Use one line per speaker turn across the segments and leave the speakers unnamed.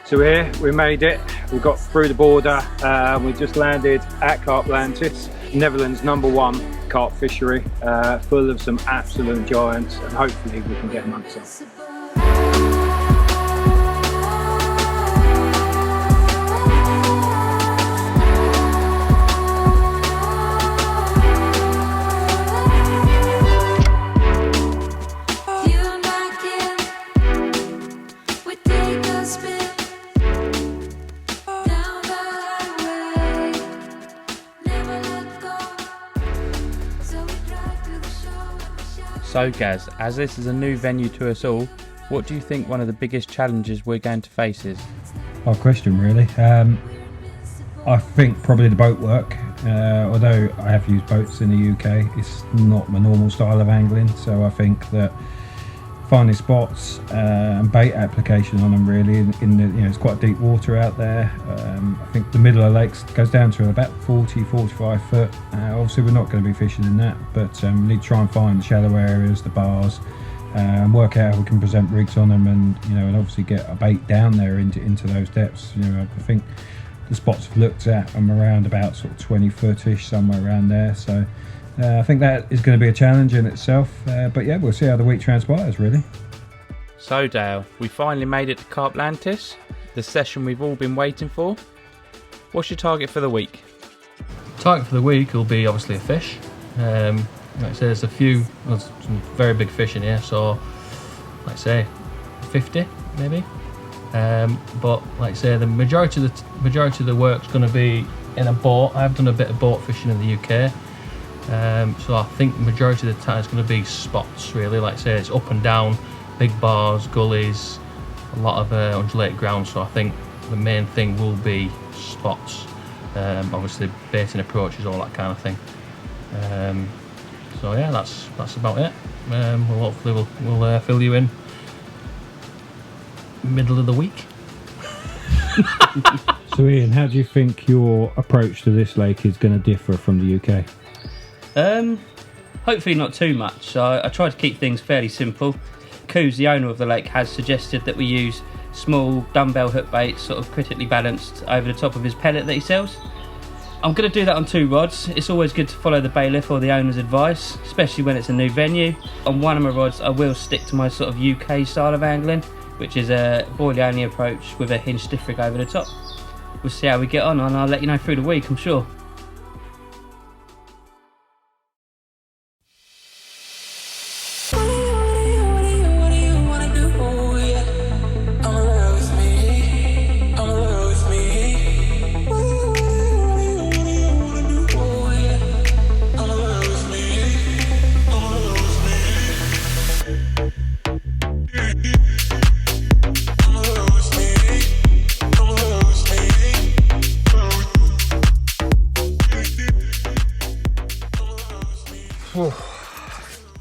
So we're here, we made it, we got through the border, we just landed at Carplantis, Netherlands' #1 carp fishery, full of some absolute giants, and hopefully we can get amongst them.
So Gaz, as this is a new venue to us all, what do you think one of the biggest challenges we're going to face is?
Hard question really. I think probably the boat work. Although I have used boats in the UK, it's not my normal style of angling, so I think that finding spots and bait application on them really in the, it's quite deep water out there. I think the middle of the lakes goes down to about 45 foot. Obviously we're not going to be fishing in that, but we need to try and find the shallow areas, the bars, and work out how we can present rigs on them, and and obviously get a bait down there into those depths. I think the spots I've looked at I'm around about sort of 20 foot-ish, somewhere around there, so I think that is going to be a challenge in itself, but yeah, we'll see how the week transpires really.
So Dale, we finally made it to Carplantis, the session we've all been waiting for. What's your target for the week?
Target for the week will be obviously a fish. Like I say, there's some very big fish in here, so like I say 50 maybe. But like I say, the majority of the work's going to be in a boat. I've done a bit of boat fishing in the UK. So I think the majority of the time it's going to be spots really. Like I say, it's up and down, big bars, gullies, a lot of undulated ground, so I think the main thing will be spots. Obviously baiting approaches, all that kind of thing. So yeah, that's about it. Hopefully we'll fill you in middle of the week.
So Ian, how do you think your approach to this lake is going to differ from the UK?
Hopefully not too much. So I try to keep things fairly simple. Coos, the owner of the lake, has suggested that we use small dumbbell hook baits, sort of critically balanced, over the top of his pellet that he sells. I'm going to do that on 2 rods. It's always good to follow the bailiff or the owner's advice, especially when it's a new venue. On one of my rods I will stick to my sort of UK style of angling, which is a boilie only approach with a hinge stiff rig over the top. We'll see how we get on, and I'll let you know through the week, I'm sure.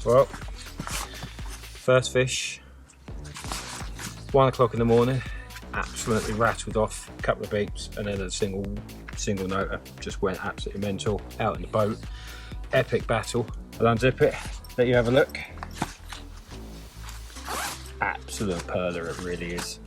Well, first fish, 1 o'clock in the morning, absolutely rattled off, a couple of beeps, and then a single noter, just went absolutely mental, out in the boat, epic battle. I'll unzip it, let you have a look. Absolute perler, it really is.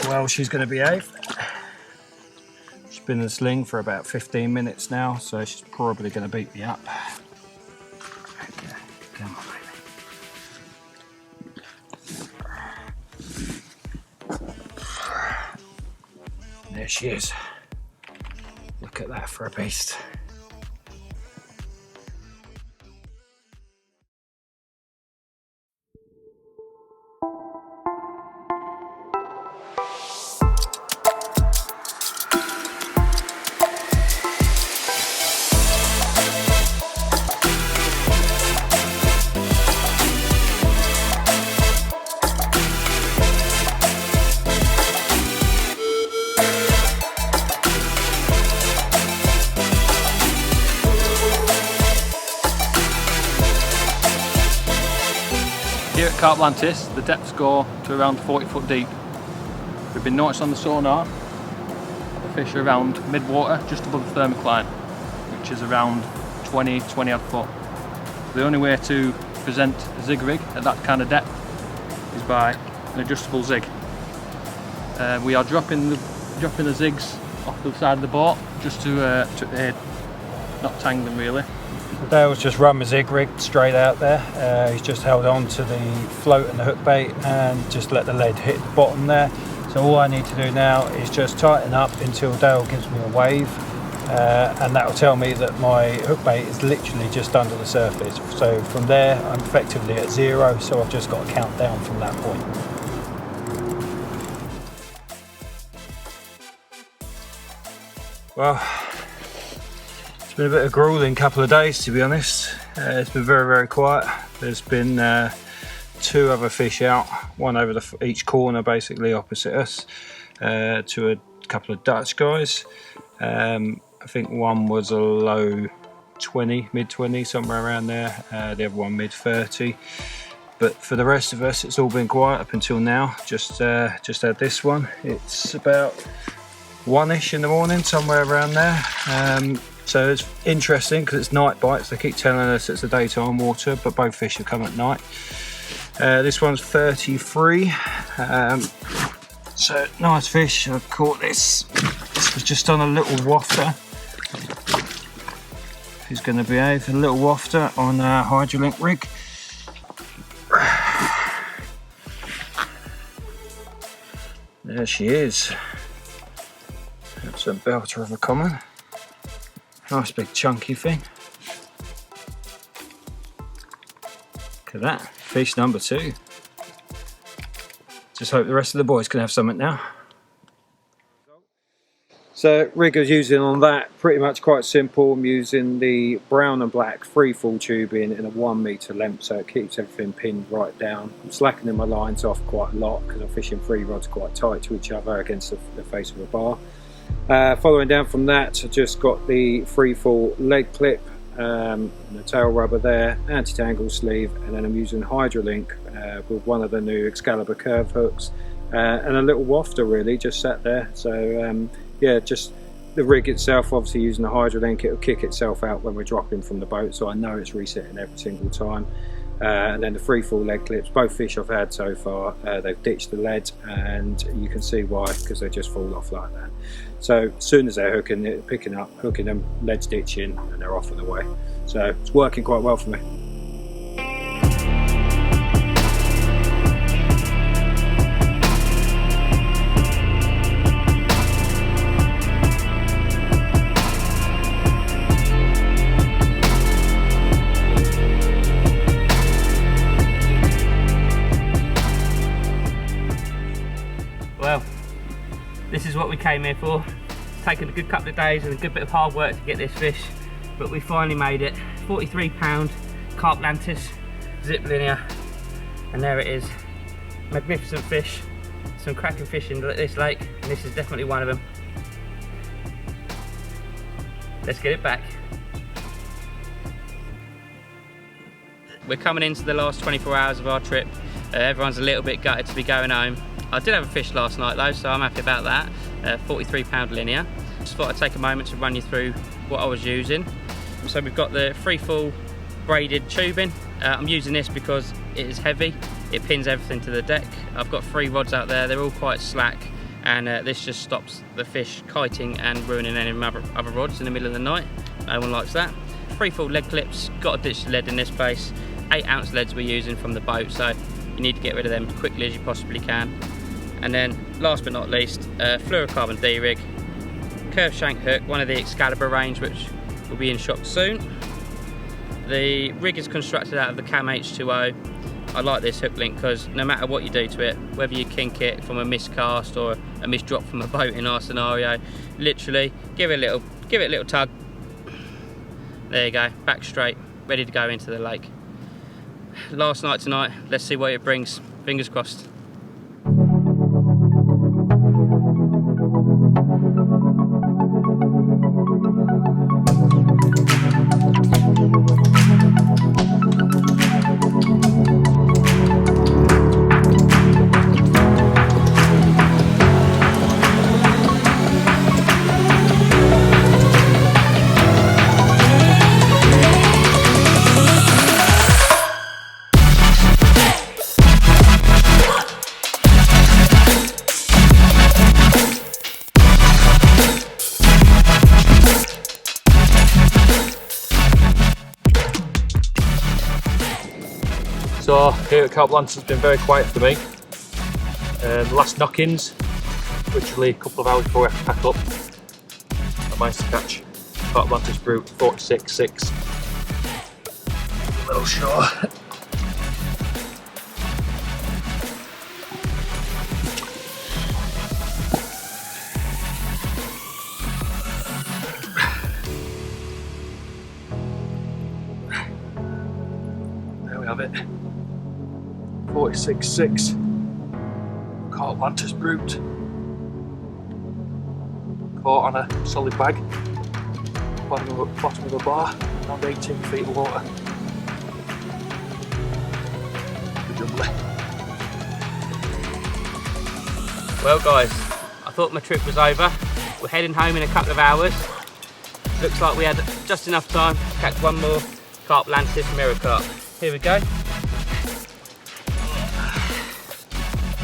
Well, she's going to behave. She's been in the sling for about 15 minutes now, so she's probably going to beat me up. Okay, come on, baby. There she is. Look at that for a beast.
Carplantis, the depths go to around 40 foot deep. We've been noticed on the sonar. The fish are around mid-water, just above the thermic line, which is around 20 odd foot. The only way to present a zig rig at that kind of depth is by an adjustable zig. We are dropping the zigs off the side of the boat just to aid, not tangling really.
Dale's just run my zig rig straight out there. He's just held on to the float and the hook bait and just let the lead hit the bottom there. So all I need to do now is just tighten up until Dale gives me a wave, and that will tell me that my hook bait is literally just under the surface. So from there I'm effectively at 0, so I've just got to count down from that point.
Well, it's been a bit of a grueling couple of days, to be honest. It's been very, very quiet. There's been 2 other fish out, one over each corner basically opposite us, to a couple of Dutch guys. I think one was a low 20, mid 20, somewhere around there, the other one mid 30. But for the rest of us, it's all been quiet up until now. Just had this one. It's about 1ish in the morning, somewhere around there. So it's interesting because it's night bites. They keep telling us it's the daytime water, but both fish have come at night. This one's 33. So nice fish. I've caught this. This was just on a little wafter. He's going to behave. A little wafter on a Hydrolink rig. There she is. That's a belter of a common. Nice big chunky thing. Look at that, fish number 2. Just hope the rest of the boys can have something now. So rig I was using on that, pretty much quite simple. I'm using the brown and black freefall tubing in a 1 metre length, so it keeps everything pinned right down. I'm slackening my lines off quite a lot because I'm fishing 3 rods quite tight to each other against the face of a bar. Following down from that, I just got the freefall leg clip, and the tail rubber there, anti-tangle sleeve, and then I'm using Hydrolink with one of the new Excalibur curve hooks, and a little wafter really just sat there. So yeah, just the rig itself, obviously using the Hydrolink, it'll kick itself out when we're dropping from the boat, so I know it's resetting every single time. And then the freefall leg clips, both fish I've had so far, they've ditched the lead, and you can see why, because they just fall off like that. So as soon as they're hooking them, lead's ditching, and they're off and away. So it's working quite well for me.
Well, this is what we came here for. It's taken a good couple of days and a good bit of hard work to get this fish, but we finally made it. 43 pound Carplantis zip linear, and there it is. Magnificent fish, some cracking fish in this lake, and this is definitely one of them. Let's get it back. We're coming into the last 24 hours of our trip. Everyone's a little bit gutted to be going home. I did have a fish last night though, so I'm happy about that. 43 pound linear. Just thought I'd take a moment to run you through what I was using. So we've got the freefall braided tubing. I'm using this because it is heavy. It pins everything to the deck. I've got 3 rods out there. They're all quite slack, and this just stops the fish kiting and ruining any other rods in the middle of the night. No one likes that. Freefall leg clips. Got to ditch the lead in this place. 8-ounce leads we're using from the boat, so you need to get rid of them as quickly as you possibly can. And then last but not least, fluorocarbon D-rig, curved shank hook, one of the Excalibur range, which will be in shop soon. The rig is constructed out of the Cam H2O. I like this hook link because no matter what you do to it, whether you kink it from a miscast or a misdrop from a boat in our scenario, literally give it a little tug. There you go, back straight, ready to go into the lake. Last night tonight, let's see what it brings. Fingers crossed.
So here at Carplantis has been very quiet for me. The last knock-ins, literally a couple of hours before I have to pack up, I managed to catch Carplantis brute 46.6. Little shore. There we have it. 46.6. Carplantis brute. Caught on a solid bag. Bottom of a bar, around 18 feet of water.
Well guys, I thought my trip was over. We're heading home in a couple of hours. Looks like we had just enough time to catch one more Carplantis mirror carp. Here we go.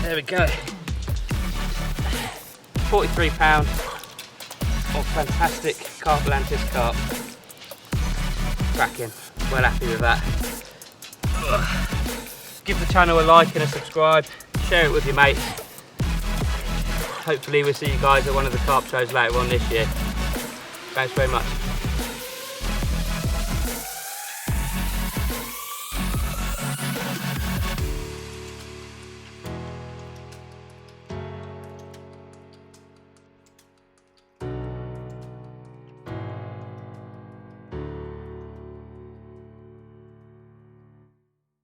There we go. 43 pound of fantastic Carplantis carp. Cracking. Well happy with that. Give the channel a like and a subscribe. Share it with your mates. Hopefully we'll see you guys at one of the carp shows later on this year. Thanks very much.